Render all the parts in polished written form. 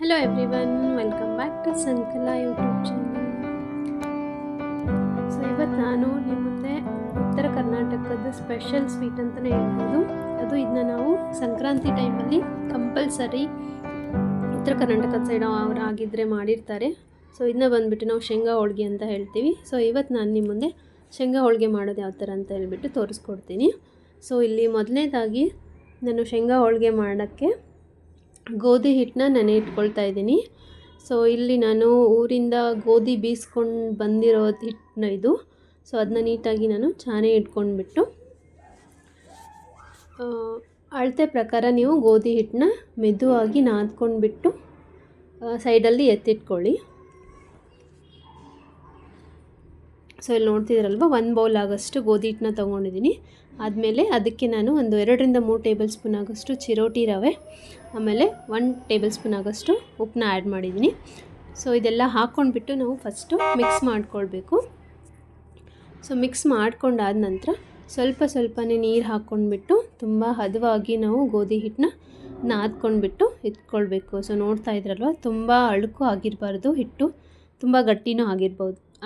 Hello everyone, welcome back to Sankala YouTube channel. So ಇವತ್ತು ನಾನು ನಿಮ್ಮ ಮುಂದೆ ಉತ್ತರ ಕರ್ನಾಟಕದ ಸ್ಪೆಷಲ್ ಸ್ವೀಟ್ ಅಂತಲೇ ಹೇಳ್ಬೋದು. ಇದನ್ನ ನಾವು ಸಂಕ್ರಾಂತಿ ಟೈಮಲ್ಲಿ ಕಂಪಲ್ಸರಿ ಉತ್ತರ ಕರ್ನಾಟಕದ ಸೈಡ್ ಅವರಾಗಿದ್ದರೆ ಮಾಡಿರ್ತಾರೆ. ಸೊ ಇದನ್ನ ಬಂದುಬಿಟ್ಟು ನಾವು ಶೇಂಗಾ ಹೋಳಿಗೆ ಅಂತ ಹೇಳ್ತೀವಿ. ಸೊ ಇವತ್ತು ನಾನು ನಿಮ್ಮ ಮುಂದೆ ಶೇಂಗಾ ಹೋಳಿಗೆ ಮಾಡೋದು ಯಾವ ಥರ ಅಂತ ಹೇಳ್ಬಿಟ್ಟು ತೋರಿಸ್ಕೊಡ್ತೀನಿ. ಸೊ ಇಲ್ಲಿ ಮೊದಲನೇದಾಗಿ ನಾನು ಶೇಂಗಾ ಹೋಳಿಗೆ ಮಾಡೋಕ್ಕೆ ಗೋಧಿ ಹಿಟ್ಟನ್ನ ನೆನೆ ಇಟ್ಕೊಳ್ತಾ ಇದ್ದೀನಿ. ಸೊ ಇಲ್ಲಿ ನಾನು ಊರಿಂದ ಗೋಧಿ ಬೀಸ್ಕೊಂಡು ಬಂದಿರೋ ಹಿಟ್ಟನ್ನ ಇದು. ಸೊ ಅದನ್ನ ನೀಟಾಗಿ ನಾನು ಚಾನೆ ಇಟ್ಕೊಂಡ್ಬಿಟ್ಟು ಅಳತೆ ಪ್ರಕಾರ ನೀವು ಗೋಧಿ ಹಿಟ್ಟನ್ನ ಮೆದುವಾಗಿ ನಾದ್ಕೊಂಡ್ಬಿಟ್ಟು ಸೈಡಲ್ಲಿ ಎತ್ತಿಟ್ಕೊಳ್ಳಿ. ಸೊ ಇಲ್ಲಿ ನೋಡ್ತಿದ್ದೀರಲ್ವ, 1 ಬೌಲ್ ಆಗೋಷ್ಟು ಗೋಧಿ ಹಿಟ್ಟನ್ನ ತೊಗೊಂಡಿದ್ದೀನಿ. ಆದಮೇಲೆ ಅದಕ್ಕೆ ನಾನು ಒಂದು 2-3 ಟೇಬಲ್ ಸ್ಪೂನ್ ಆಗೋಷ್ಟು ಚಿರೋಟಿ ರವೆ, ಆಮೇಲೆ 1 ಟೇಬಲ್ ಸ್ಪೂನ್ ಆಗೋಷ್ಟು ಉಪ್ಪನ್ನ ಆ್ಯಡ್ ಮಾಡಿದ್ದೀನಿ. ಸೊ ಇದೆಲ್ಲ ಹಾಕ್ಕೊಂಡ್ಬಿಟ್ಟು ನಾವು ಫಸ್ಟು ಮಿಕ್ಸ್ ಮಾಡ್ಕೊಳ್ಬೇಕು. ಸೊ ಮಿಕ್ಸ್ ಮಾಡ್ಕೊಂಡಾದ ನಂತರ ಸ್ವಲ್ಪನೇ ನೀರು ಹಾಕ್ಕೊಂಡ್ಬಿಟ್ಟು ತುಂಬ ಹದವಾಗಿ ನಾವು ಗೋಧಿ ಹಿಟ್ಟನ್ನ ನಾದ್ಕೊಂಡ್ಬಿಟ್ಟು ಇಟ್ಕೊಳ್ಬೇಕು. ಸೊ ನೋಡ್ತಾ ಇದ್ರಲ್ವ, ತುಂಬ ಅಳುಕು ಆಗಿರಬಾರ್ದು, ಹಿಟ್ಟು ತುಂಬ ಗಟ್ಟಿನೂ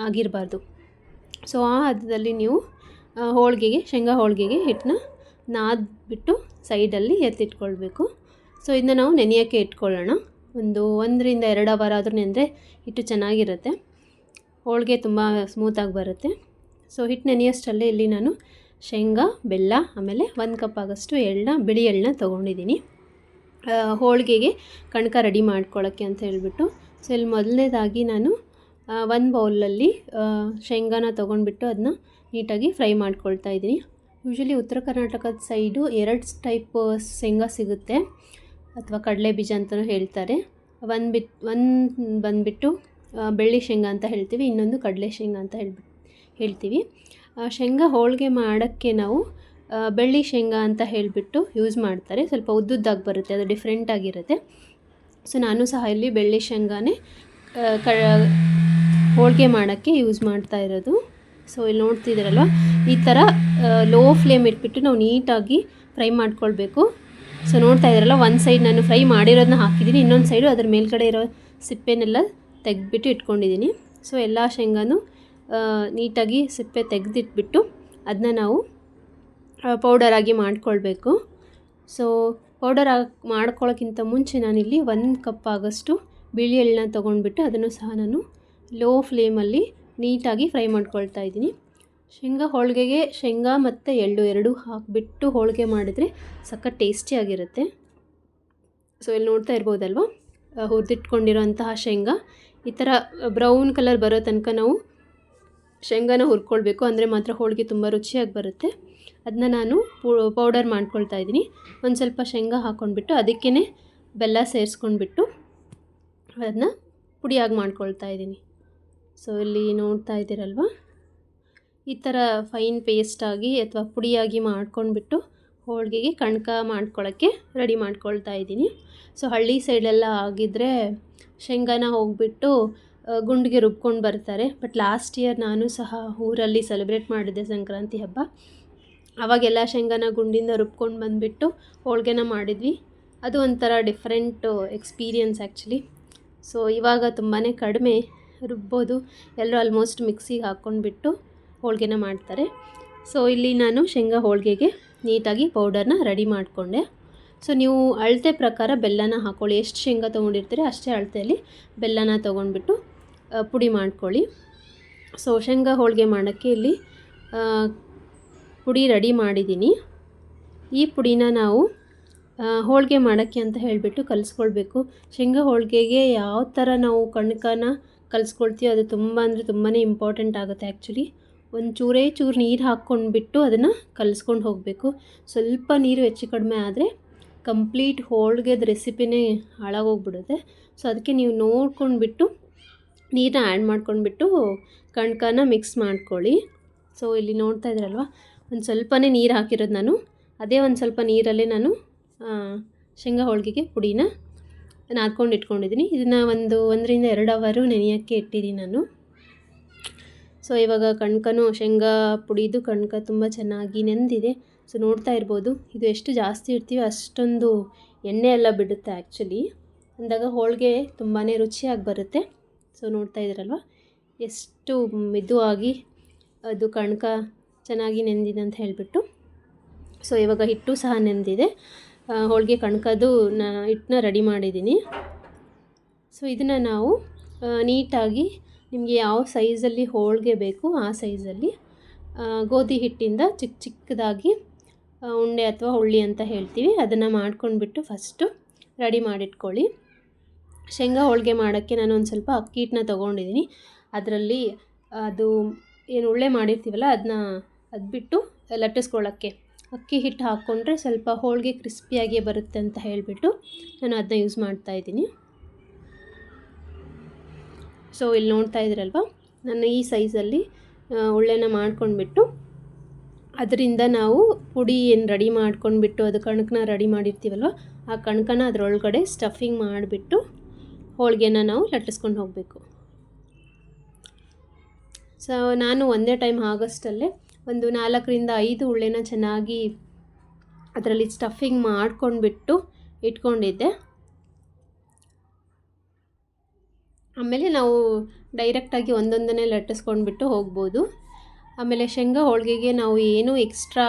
ಆಗಿರಬಾರ್ದು. ಸೊ ಆ ಹದದಲ್ಲಿ ನೀವು ಶೇಂಗಾ ಹೋಳಿಗೆಗೆ ಹಿಟ್ಟನ್ನ ನಾದ್ಬಿಟ್ಟು ಸೈಡಲ್ಲಿ ಎತ್ತಿಟ್ಕೊಳ್ಬೇಕು. ಸೊ ಇದನ್ನ ನಾವು ನೆನೆಯೋಕ್ಕೆ ಇಟ್ಕೊಳ್ಳೋಣ. 1-2 ಅವರ್ ಆದರೂ ನೆನೆದ್ರೆ ಹಿಟ್ಟು ಚೆನ್ನಾಗಿರುತ್ತೆ, ಹೋಳಿಗೆ ತುಂಬ ಸ್ಮೂತಾಗಿ ಬರುತ್ತೆ. ಸೊ ಹಿಟ್ಟು ನೆನೆಯೋಷ್ಟರಲ್ಲೇ ಇಲ್ಲಿ ನಾನು ಶೇಂಗಾ, ಬೆಲ್ಲ, ಆಮೇಲೆ 1 ಕಪ್ ಆಗೋಷ್ಟು ಬಿಳಿ ಎಳ್ಳನ್ನ ತೊಗೊಂಡಿದ್ದೀನಿ ಹೋಳಿಗೆಗೆ ಕಣಕ ರೆಡಿ ಮಾಡ್ಕೊಳ್ಳೋಕ್ಕೆ ಅಂತ ಹೇಳ್ಬಿಟ್ಟು. ಸೊ ಇಲ್ಲಿ ಮೊದಲನೇದಾಗಿ ನಾನು 1 ಬೌಲಲ್ಲಿ ಶೇಂಗಾನ ತೊಗೊಂಡ್ಬಿಟ್ಟು ಅದನ್ನ ನೀಟಾಗಿ ಫ್ರೈ ಮಾಡ್ಕೊಳ್ತಾ ಇದ್ದೀನಿ. ಯೂಶ್ವಲಿ ಉತ್ತರ ಕರ್ನಾಟಕದ ಸೈಡು 2 ಟೈಪ್ ಶೇಂಗಾ ಸಿಗುತ್ತೆ, ಅಥವಾ ಕಡಲೆ ಬೀಜ ಅಂತಲೂ ಹೇಳ್ತಾರೆ. ಒಂದು ಬಂದುಬಿಟ್ಟು ಬೆಳ್ಳಿ ಶೇಂಗಾ ಅಂತ ಹೇಳ್ತೀವಿ, ಇನ್ನೊಂದು ಕಡಲೆ ಶೇಂಗಾ ಅಂತ ಹೇಳ್ತೀವಿ. ಶೇಂಗಾ ಹೋಳಿಗೆ ಮಾಡೋಕ್ಕೆ ನಾವು ಬೆಳ್ಳಿ ಶೇಂಗಾ ಅಂತ ಹೇಳಿಬಿಟ್ಟು ಯೂಸ್ ಮಾಡ್ತಾರೆ. ಸ್ವಲ್ಪ ಉದ್ದುದ್ದಾಗಿ ಬರುತ್ತೆ, ಅದು ಡಿಫ್ರೆಂಟಾಗಿರುತ್ತೆ. ಸೊ ನಾನು ಸಹ ಇಲ್ಲಿ ಬೆಳ್ಳಿ ಶೇಂಗಾನೇ ಹೋಳಿಗೆ ಮಾಡೋಕ್ಕೆ ಯೂಸ್ ಮಾಡ್ತಾ ಇರೋದು. ಸೊ ಇಲ್ಲಿ ನೋಡ್ತಿದ್ದೀರಲ್ವ, ಈ ಥರ ಲೋ ಫ್ಲೇಮ್ ಇಟ್ಬಿಟ್ಟು ನಾವು ನೀಟಾಗಿ ಫ್ರೈ ಮಾಡ್ಕೊಳ್ಬೇಕು. ಸೊ ನೋಡ್ತಾ ಇದ್ದೀರಲ್ಲ, ಒಂದು ಸೈಡ್ ನಾನು ಫ್ರೈ ಮಾಡಿರೋದನ್ನ ಹಾಕಿದ್ದೀನಿ, ಇನ್ನೊಂದು ಸೈಡು ಅದರ ಮೇಲ್ಗಡೆ ಇರೋ ಸಿಪ್ಪೆನೆಲ್ಲ ತೆಗೆದ್ಬಿಟ್ಟು ಇಟ್ಕೊಂಡಿದ್ದೀನಿ. ಸೊ ಎಲ್ಲ ಶೇಂಗಾನು ನೀಟಾಗಿ ಸಿಪ್ಪೆ ತೆಗೆದಿಟ್ಬಿಟ್ಟು ಅದನ್ನ ನಾವು ಪೌಡರಾಗಿ ಮಾಡ್ಕೊಳ್ಬೇಕು. ಸೊ ಮಾಡ್ಕೊಳ್ಳೋಕ್ಕಿಂತ ಮುಂಚೆ ನಾನಿಲ್ಲಿ 1 ಕಪ್ ಆಗೋಷ್ಟು ಬಿಳಿ ಎಳ್ಳನ್ನ ತೊಗೊಂಡ್ಬಿಟ್ಟು ಅದನ್ನು ಸಹ ನಾನು ಲೋ ಫ್ಲೇಮಲ್ಲಿ ನೀಟಾಗಿ ಫ್ರೈ ಮಾಡ್ಕೊಳ್ತಾ ಇದ್ದೀನಿ. ಶೇಂಗಾ ಹೋಳಿಗೆಗೆ ಶೇಂಗಾ ಮತ್ತು ಎಳ್ಳು ಎರಡೂ ಹಾಕಿಬಿಟ್ಟು ಹೋಳಿಗೆ ಮಾಡಿದರೆ ಸಖತ್ ಟೇಸ್ಟಿಯಾಗಿರುತ್ತೆ. ಸೊ ಇಲ್ಲಿ ನೋಡ್ತಾ ಇರ್ಬೋದಲ್ವ, ಹುರಿದಿಟ್ಕೊಂಡಿರೋಂತಹ ಶೇಂಗಾ ಈ ಥರ ಬ್ರೌನ್ ಕಲರ್ ಬರೋ ತನಕ ನಾವು ಶೇಂಗಾನ ಹುರ್ಕೊಳ್ಬೇಕು, ಅಂದರೆ ಮಾತ್ರ ಹೋಳಿಗೆ ತುಂಬ ರುಚಿಯಾಗಿ ಬರುತ್ತೆ. ಅದನ್ನ ನಾನು ಪೌಡರ್ ಮಾಡ್ಕೊಳ್ತಾ ಇದ್ದೀನಿ. ಒಂದು ಸ್ವಲ್ಪ ಶೇಂಗಾ ಹಾಕ್ಕೊಂಡ್ಬಿಟ್ಟು ಅದಕ್ಕೇ ಬೆಲ್ಲ ಸೇರಿಸ್ಕೊಂಡ್ಬಿಟ್ಟು ಅದನ್ನ ಪುಡಿಯಾಗಿ ಮಾಡ್ಕೊಳ್ತಾ ಇದ್ದೀನಿ. ಸೊ ಇಲ್ಲಿ ನೋಡ್ತಾ ಇದ್ದೀರಲ್ವ, ಈ ಥರ ಫೈನ್ ಪೇಸ್ಟಾಗಿ ಅಥವಾ ಪುಡಿಯಾಗಿ ಮಾಡ್ಕೊಂಡ್ಬಿಟ್ಟು ಹೋಳಿಗೆಗೆ ಕಣಕ ಮಾಡ್ಕೊಳ್ಳೋಕ್ಕೆ ರೆಡಿ ಮಾಡ್ಕೊಳ್ತಾ ಇದ್ದೀನಿ. ಸೊ ಹಳ್ಳಿ ಸೈಡೆಲ್ಲ ಆಗಿದ್ದರೆ ಶೇಂಗಾನ ಹೋಗ್ಬಿಟ್ಟು ಗುಂಡಿಗೆ ರುಬ್ಕೊಂಡು ಬರ್ತಾರೆ. ಬಟ್ ಲಾಸ್ಟ್ ಇಯರ್ ನಾನು ಸಹ ಊರಲ್ಲಿ ಸೆಲೆಬ್ರೇಟ್ ಮಾಡಿದ್ದೆ ಸಂಕ್ರಾಂತಿ ಹಬ್ಬ. ಆವಾಗೆಲ್ಲ ಶೇಂಗಾನ ಗುಂಡಿಂದ ರುಬ್ಕೊಂಡು ಬಂದುಬಿಟ್ಟು ಹೋಳಿಗೆನ ಮಾಡಿದ್ವಿ. ಅದು ಒಂಥರ ಡಿಫ್ರೆಂಟ್ ಎಕ್ಸ್ಪೀರಿಯನ್ಸ್ ಆ್ಯಕ್ಚುಲಿ. ಸೊ ಇವಾಗ ತುಂಬಾ ಕಡಿಮೆ ರುಬ್ಬೋದು, ಎಲ್ಲರೂ ಆಲ್ಮೋಸ್ಟ್ ಮಿಕ್ಸಿಗೆ ಹಾಕ್ಕೊಂಡ್ಬಿಟ್ಟು ಹೋಳಿಗೆನ ಮಾಡ್ತಾರೆ. ಸೊ ಇಲ್ಲಿ ನಾನು ಶೇಂಗಾ ಹೋಳಿಗೆಗೆ ನೀಟಾಗಿ ಪೌಡರ್ನ ರೆಡಿ ಮಾಡಿಕೊಂಡೆ. ಸೊ ನೀವು ಅಳತೆ ಪ್ರಕಾರ ಬೆಲ್ಲನ ಹಾಕ್ಕೊಳ್ಳಿ, ಎಷ್ಟು ಶೇಂಗಾ ತೊಗೊಂಡಿರ್ತೀರಿ ಅಷ್ಟೇ ಅಳತೆಯಲ್ಲಿ ಬೆಲ್ಲನ ತೊಗೊಂಡ್ಬಿಟ್ಟು ಪುಡಿ ಮಾಡ್ಕೊಳ್ಳಿ. ಸೊ ಶೇಂಗಾ ಹೋಳಿಗೆ ಮಾಡೋಕ್ಕೆ ಇಲ್ಲಿ ಪುಡಿ ರೆಡಿ ಮಾಡಿದ್ದೀನಿ. ಈ ಪುಡಿನ ನಾವು ಹೋಳಿಗೆ ಮಾಡೋಕ್ಕೆ ಅಂತ ಹೇಳಿಬಿಟ್ಟು ಕಲಿಸ್ಕೊಳ್ಬೇಕು. ಶೇಂಗಾ ಹೋಳಿಗೆಗೆ ಯಾವ ಥರ ನಾವು ಕಣಕನ ಕಲಿಸ್ಕೊಳ್ತೀವಿ ಅದು ತುಂಬಾ ಇಂಪಾರ್ಟೆಂಟ್ ಆಗುತ್ತೆ ಆ್ಯಕ್ಚುಲಿ. ಚೂರು ನೀರು ಹಾಕ್ಕೊಂಡ್ಬಿಟ್ಟು ಅದನ್ನು ಕಲಿಸ್ಕೊಂಡು ಹೋಗಬೇಕು. ಸ್ವಲ್ಪ ನೀರು ಹೆಚ್ಚು ಕಡಿಮೆ ಆದರೆ ಕಂಪ್ಲೀಟ್ ಹೋಳಿಗೆದ ರೆಸಿಪಿನೇ ಹಾಳಾಗೋಗ್ಬಿಡುತ್ತೆ. ಸೊ ಅದಕ್ಕೆ ನೀವು ನೋಡ್ಕೊಂಡ್ಬಿಟ್ಟು ನೀರನ್ನ ಆ್ಯಡ್ ಮಾಡ್ಕೊಂಡ್ಬಿಟ್ಟು ಕಣಕನ ಮಿಕ್ಸ್ ಮಾಡ್ಕೊಳ್ಳಿ. ಸೊ ಇಲ್ಲಿ ನೋಡ್ತಾ ಇದ್ದೀರಲ್ವ, ಒಂದು ಸ್ವಲ್ಪನೇ ನೀರು ಹಾಕಿರೋದು ನಾನು. ಅದೇ ಒಂದು ಸ್ವಲ್ಪ ನೀರಲ್ಲೇ ನಾನು ಶೇಂಗಾ ಹೋಳಿಗೆಗೆ ಪುಡಿನ ನಾದ್ಕೊಂಡು ಇಟ್ಕೊಂಡಿದ್ದೀನಿ. ಇದನ್ನು 1-2 ಅವರು ನೆನೆಯೋಕ್ಕೆ ಇಟ್ಟಿದ್ದೀನಿ ನಾನು. ಸೊ ಇವಾಗ ಕಣಕನೂ ಶೇಂಗಾ ಪುಡಿದು ಕಣಕ ತುಂಬ ಚೆನ್ನಾಗಿ ನೆಂದಿದೆ. ಸೊ ನೋಡ್ತಾ ಇರ್ಬೋದು, ಇದು ಎಷ್ಟು ಜಾಸ್ತಿ ಇಡ್ತೀವಿ ಅಷ್ಟೊಂದು ಎಣ್ಣೆ ಎಲ್ಲ ಬಿಡುತ್ತೆ ಆ್ಯಕ್ಚುಲಿ. ಅಂದಾಗ ಹೋಳಿಗೆ ತುಂಬಾ ರುಚಿಯಾಗಿ ಬರುತ್ತೆ. ಸೊ ನೋಡ್ತಾ ಇದ್ದೀರಲ್ವ ಎಷ್ಟು ಮೆದುವಾಗಿ ಅದು ಕಣಕ ಚೆನ್ನಾಗಿ ನೆಂದಿದೆ ಅಂತ ಹೇಳಿಬಿಟ್ಟು. ಸೊ ಇವಾಗ ಹಿಟ್ಟು ಸಹ ನೆಂದಿದೆ, ಹೋಳಿಗೆ ಕಣಕದ್ದು ಹಿಟ್ಟನ್ನ ರೆಡಿ ಮಾಡಿದ್ದೀನಿ. ಸೊ ಇದನ್ನು ನಾವು ನೀಟಾಗಿ ನಿಮಗೆ ಯಾವ ಸೈಜಲ್ಲಿ ಹೋಳಿಗೆ ಬೇಕು ಆ ಸೈಜಲ್ಲಿ ಗೋಧಿ ಹಿಟ್ಟಿಂದ ಚಿಕ್ಕ ಚಿಕ್ಕದಾಗಿ ಉಂಡೆ ಅಥವಾ ಹುಳ್ಳಿ ಅಂತ ಹೇಳ್ತೀವಿ, ಅದನ್ನು ಮಾಡ್ಕೊಂಡ್ಬಿಟ್ಟು ಫಸ್ಟು ರೆಡಿ ಮಾಡಿಟ್ಕೊಳ್ಳಿ. ಶೇಂಗಾ ಹೋಳಿಗೆ ಮಾಡೋಕ್ಕೆ ನಾನು ಒಂದು ಸ್ವಲ್ಪ ಅಕ್ಕಿ ಹಿಟ್ಟನ್ನ ತೊಗೊಂಡಿದ್ದೀನಿ. ಅದರಲ್ಲಿ ಅದು ಏನು ಉಳ್ಳೆ ಮಾಡಿರ್ತೀವಲ್ಲ ಅದನ್ನ ಅದ್ಬಿಟ್ಟು ಲಟ್ಟಿಸ್ಕೊಳ್ಳೋಕ್ಕೆ ಅಕ್ಕಿ ಹಿಟ್ಟು ಹಾಕ್ಕೊಂಡ್ರೆ ಸ್ವಲ್ಪ ಹೋಳಿಗೆ ಕ್ರಿಸ್ಪಿಯಾಗಿ ಬರುತ್ತೆ ಅಂತ ಹೇಳಿಬಿಟ್ಟು ನಾನು ಅದನ್ನ ಯೂಸ್ ಮಾಡ್ತಾಯಿದ್ದೀನಿ. ಸೊ ಇಲ್ಲಿ ನೋಡ್ತಾ ಇದ್ದೀರಲ್ವ, ನಾನು ಈ ಸೈಜಲ್ಲಿ ಉಳ್ಳೆನ ಮಾಡ್ಕೊಂಡ್ಬಿಟ್ಟು ಅದರಿಂದ ನಾವು ಪುಡಿ ಏನು ರೆಡಿ ಮಾಡ್ಕೊಂಡ್ಬಿಟ್ಟು ಅದು ಕಣಕನ ರೆಡಿ ಮಾಡಿರ್ತೀವಲ್ವ ಆ ಕಣಕನ ಅದರೊಳಗಡೆ ಸ್ಟಫಿಂಗ್ ಮಾಡಿಬಿಟ್ಟು ಹೋಳಿಗೆನ ನಾವು ಲಟ್ಟಿಸ್ಕೊಂಡು ಹೋಗಬೇಕು. ಸೊ ನಾನು ಒಂದೇ ಟೈಮ್ ಆಗಸ್ಟಲ್ಲೇ ಒಂದು 4ರಿಂದ 5 ಉಳ್ಳೆನ ಚೆನ್ನಾಗಿ ಅದರಲ್ಲಿ ಸ್ಟಫಿಂಗ್ ಮಾಡ್ಕೊಂಡ್ಬಿಟ್ಟು ಇಟ್ಕೊಂಡಿದ್ದೆ. ಆಮೇಲೆ ನಾವು ಡೈರೆಕ್ಟಾಗಿ ಒಂದೊಂದನ್ನೇ ಲಟ್ಟಿಸ್ಕೊಂಡ್ಬಿಟ್ಟು ಹೋಗ್ಬೋದು. ಆಮೇಲೆ ಶೇಂಗಾ ಹೋಳಿಗೆಗೆ ನಾವು ಏನೂ ಎಕ್ಸ್ಟ್ರಾ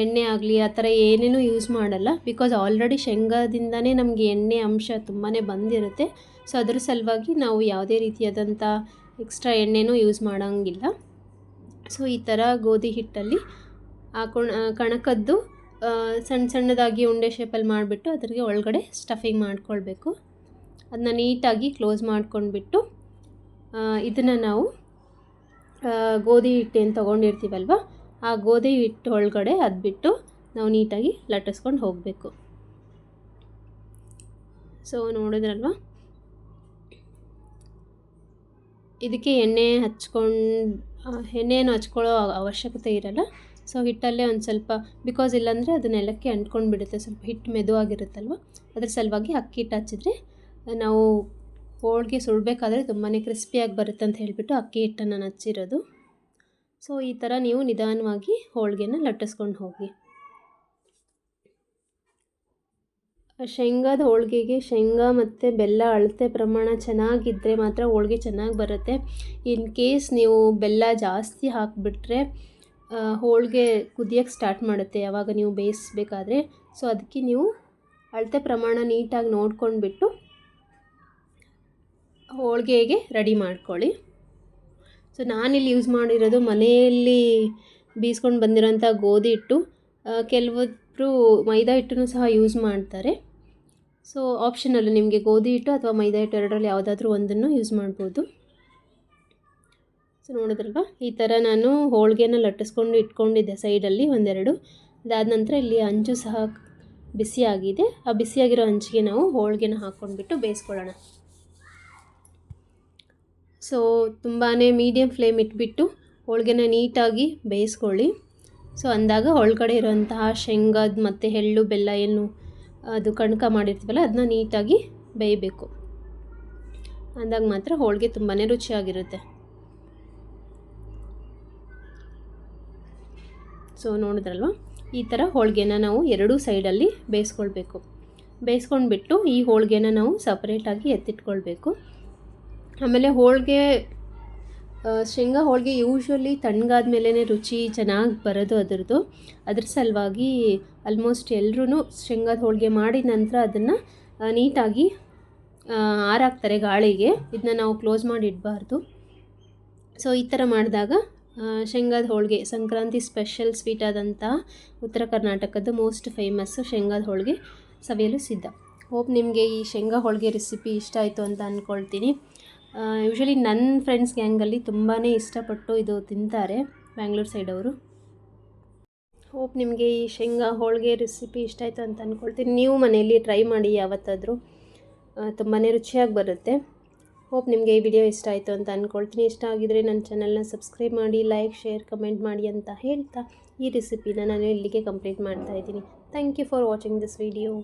ಎಣ್ಣೆ ಆಗಲಿ ಆ ಥರ ಏನೇನೂ ಯೂಸ್ ಮಾಡಲ್ಲ. ಬಿಕಾಸ್ ಆಲ್ರೆಡಿ ಶೇಂಗಾದಿಂದನೇ ನಮಗೆ ಎಣ್ಣೆ ಅಂಶ ತುಂಬಾ ಬಂದಿರುತ್ತೆ. ಸೊ ಅದ್ರ ಸಲುವಾಗಿ ನಾವು ಯಾವುದೇ ರೀತಿಯಾದಂಥ ಎಕ್ಸ್ಟ್ರಾ ಎಣ್ಣೆನೂ ಯೂಸ್ ಮಾಡೋಂಗಿಲ್ಲ. ಸೊ ಈ ಥರ ಗೋಧಿ ಹಿಟ್ಟಲ್ಲಿ ಕಣಕದ್ದು ಸಣ್ಣ ಸಣ್ಣದಾಗಿ ಉಂಡೆ ಶೇಪಲ್ಲಿ ಮಾಡಿಬಿಟ್ಟು ಅದ್ರಿಗೆ ಒಳಗಡೆ ಸ್ಟಫಿಂಗ್ ಮಾಡ್ಕೊಳ್ಬೇಕು. ಅದನ್ನ ನೀಟಾಗಿ ಕ್ಲೋಸ್ ಮಾಡ್ಕೊಂಡ್ಬಿಟ್ಟು ಇದನ್ನು ನಾವು ಗೋಧಿ ಹಿಟ್ಟು ಏನು ತೊಗೊಂಡಿರ್ತೀವಲ್ವ ಆ ಗೋಧಿ ಹಿಟ್ಟು ಒಳಗಡೆ ಅದ್ಬಿಟ್ಟು ನಾವು ನೀಟಾಗಿ ಲಟ್ಟಿಸ್ಕೊಂಡು ಹೋಗಬೇಕು. ಸೊ ನೋಡಿದ್ರಲ್ವ, ಇದಕ್ಕೆ ಎಣ್ಣೆಯನ್ನು ಹಚ್ಕೊಳ್ಳೋ ಅವಶ್ಯಕತೆ ಇರಲ್ಲ. ಸೊ ಹಿಟ್ಟಲ್ಲೇ ಒಂದು ಸ್ವಲ್ಪ, ಬಿಕಾಸ್ ಇಲ್ಲಾಂದರೆ ಅದು ನೆಲಕ್ಕೆ ಅಂಟ್ಕೊಂಡು ಬಿಡುತ್ತೆ, ಸ್ವಲ್ಪ ಹಿಟ್ಟು ಮೆದುವಾಗಿರುತ್ತಲ್ವ, ಅದ್ರ ಸಲುವಾಗಿ ಅಕ್ಕಿ ಹಿಟ್ಟು ಹಚ್ಚಿದ್ರೆ ನಾವು ಹೋಳಿಗೆ ಸುಡಬೇಕಾದ್ರೆ ತುಂಬಾ ಕ್ರಿಸ್ಪಿಯಾಗಿ ಬರುತ್ತೆ ಅಂತ ಹೇಳಿಬಿಟ್ಟು ಅಕ್ಕಿ ಹಿಟ್ಟನ್ನು ನಾನು ಹಚ್ಚಿರೋದು. ಸೊ ಈ ಥರ ನೀವು ನಿಧಾನವಾಗಿ ಹೋಳಿಗೆನ ಲಟ್ಟಿಸ್ಕೊಂಡು ಹೋಗಿ. ಶೇಂಗಾದ ಹೋಳಿಗೆಗೆ ಶೇಂಗಾ ಮತ್ತು ಬೆಲ್ಲ ಅಳತೆ ಪ್ರಮಾಣ ಚೆನ್ನಾಗಿದ್ದರೆ ಮಾತ್ರ ಹೋಳಿಗೆ ಚೆನ್ನಾಗಿ ಬರುತ್ತೆ. ಇನ್ ಕೇಸ್ ನೀವು ಬೆಲ್ಲ ಜಾಸ್ತಿ ಹಾಕಿಬಿಟ್ರೆ ಹೋಳಿಗೆ ಕುದಿಯೋಕ್ಕೆ ಸ್ಟಾರ್ಟ್ ಮಾಡುತ್ತೆ ಯಾವಾಗ ನೀವು ಬೇಯಿಸ್ಬೇಕಾದ್ರೆ. ಸೊ ಅದಕ್ಕೆ ನೀವು ಅಳತೆ ಪ್ರಮಾಣ ನೀಟಾಗಿ ನೋಡ್ಕೊಂಡ್ಬಿಟ್ಟು ಹೋಳಿಗೆಗೆ ರೆಡಿ ಮಾಡ್ಕೊಳ್ಳಿ. ಸೊ ನಾನಿಲ್ಲಿ ಯೂಸ್ ಮಾಡಿರೋದು ಮನೆಯಲ್ಲಿ ಬೀಸ್ಕೊಂಡು ಬಂದಿರೋಂಥ ಗೋಧಿ ಹಿಟ್ಟು. ಕೆಲವೊಬ್ಬರು ಮೈದಾ ಹಿಟ್ಟನ್ನು ಸಹ ಯೂಸ್ ಮಾಡ್ತಾರೆ. ಸೊ ಆಪ್ಷನಲ್ಲು ನಿಮಗೆ ಗೋಧಿ ಹಿಟ್ಟು ಅಥವಾ ಮೈದಾ ಹಿಟ್ಟು ಎರಡರಲ್ಲಿ ಯಾವುದಾದ್ರೂ ಒಂದನ್ನು ಯೂಸ್ ಮಾಡ್ಬೋದು. ಸೊ ನೋಡಿದ್ರಲ್ವ, ಈ ಥರ ನಾನು ಹೋಳಿಗೆನ ಲಟ್ಟಿಸ್ಕೊಂಡು ಇಟ್ಕೊಂಡಿದ್ದೆ ಸೈಡಲ್ಲಿ ಒಂದೆರಡು. ಅದಾದ ನಂತರ ಇಲ್ಲಿ ಹಂಚು ಸಹ ಬಿಸಿಯಾಗಿದೆ. ಆ ಬಿಸಿಯಾಗಿರೋ ಹಂಚಿಗೆ ನಾವು ಹೋಳಿಗೆನ ಹಾಕ್ಕೊಂಡ್ಬಿಟ್ಟು ಬೇಯಿಸ್ಕೊಳ್ಳೋಣ. ಸೊ ತುಂಬಾ ಮೀಡಿಯಮ್ ಫ್ಲೇಮ್ ಇಟ್ಬಿಟ್ಟು ಹೋಳಿಗೆನ ನೀಟಾಗಿ ಬೇಯಿಸ್ಕೊಳ್ಳಿ. ಸೊ ಅಂದಾಗ ಒಳಗಡೆ ಇರೋಂತಹ ಶೇಂಗಾದ ಮತ್ತು ಎಳ್ಳು ಬೆಲ್ಲ ಏನು ಅದು ಕಣಕ ಮಾಡಿರ್ತೀವಲ್ಲ ಅದನ್ನ ನೀಟಾಗಿ ಬೇಯಬೇಕು. ಅಂದಾಗ ಮಾತ್ರ ಹೋಳಿಗೆ ತುಂಬಾ ರುಚಿಯಾಗಿರುತ್ತೆ. ಸೊ ನೋಡಿದ್ರಲ್ವ, ಈ ಥರ ಹೋಳಿಗೆನ ನಾವು ಎರಡೂ ಸೈಡಲ್ಲಿ ಬೇಯಿಸ್ಕೊಳ್ಬೇಕು. ಬೇಯಿಸ್ಕೊಂಡ್ಬಿಟ್ಟು ಈ ಹೋಳಿಗೆನ ನಾವು ಸಪ್ರೇಟಾಗಿ ಎತ್ತಿಟ್ಕೊಳ್ಬೇಕು. ಆಮೇಲೆ ಹೋಳಿಗೆ ಶೇಂಗಾ ಹೋಳಿಗೆ ಯೂಶ್ವಲಿ ತಣ್ಣಗಾದ ಮೇಲೇ ರುಚಿ ಚೆನ್ನಾಗಿ ಬರೋದು ಅದರದ್ದು. ಅದ್ರ ಸಲುವಾಗಿ ಆಲ್ಮೋಸ್ಟ್ ಎಲ್ಲರೂ ಶೇಂಗಾದ ಹೋಳಿಗೆ ಮಾಡಿದ ನಂತರ ಅದನ್ನು ನೀಟಾಗಿ ಆರಾಕ್ತಾರೆ ಗಾಳಿಗೆ. ಇದನ್ನ ನಾವು ಕ್ಲೋಸ್ ಮಾಡಿ ಇಡಬಾರ್ದು. ಸೊ ಈ ಥರ ಮಾಡಿದಾಗ ಶೇಂಗಾದ ಹೋಳಿಗೆ ಸಂಕ್ರಾಂತಿ ಸ್ಪೆಷಲ್ ಸ್ವೀಟ್ ಆದಂಥ ಉತ್ತರ ಕರ್ನಾಟಕದ ಮೋಸ್ಟ್ ಫೇಮಸ್ಸು ಶೇಂಗಾದ ಹೋಳಿಗೆ ಸವಿಯಲು ಸಿದ್ಧ. ಹೋಪ್ ನಿಮಗೆ ಈ ಶೇಂಗಾ ಹೋಳಿಗೆ ರೆಸಿಪಿ ಇಷ್ಟ ಆಯಿತು ಅಂತ ಅಂದ್ಕೊಳ್ತೀನಿ. ಯೂಶ್ವಲಿ ನನ್ನ ಫ್ರೆಂಡ್ಸ್ ಗ್ಯಾಂಗಲ್ಲಿ ತುಂಬಾ ಇಷ್ಟಪಟ್ಟು ಇದು ತಿಂತಾರೆ, ಬ್ಯಾಂಗ್ಳೂರು ಸೈಡವರು. ಹೋಪ್ ನಿಮಗೆ ಈ ಶೇಂಗಾ ಹೋಳಿಗೆ ರೆಸಿಪಿ ಇಷ್ಟ ಆಯಿತು ಅಂತ ಅಂದ್ಕೊಳ್ತೀನಿ. ನೀವು ಮನೆಯಲ್ಲಿ ಟ್ರೈ ಮಾಡಿ ಯಾವತ್ತಾದರೂ, ತುಂಬಾ ರುಚಿಯಾಗಿ ಬರುತ್ತೆ. ಹೋಪ್ ನಿಮಗೆ ಈ ವಿಡಿಯೋ ಇಷ್ಟ ಆಯಿತು ಅಂತ ಅಂದ್ಕೊಳ್ತೀನಿ. ಇಷ್ಟ ಆಗಿದರೆ ನನ್ನ ಚಾನಲ್ನ ಸಬ್ಸ್ಕ್ರೈಬ್ ಮಾಡಿ, ಲೈಕ್, ಶೇರ್, ಕಮೆಂಟ್ ಮಾಡಿ ಅಂತ ಹೇಳ್ತಾ ಈ ರೆಸಿಪಿನ ನಾನು ಇಲ್ಲಿಗೆ ಕಂಪ್ಲೀಟ್ ಮಾಡ್ತಾಯಿದ್ದೀನಿ. Thank you for watching this video.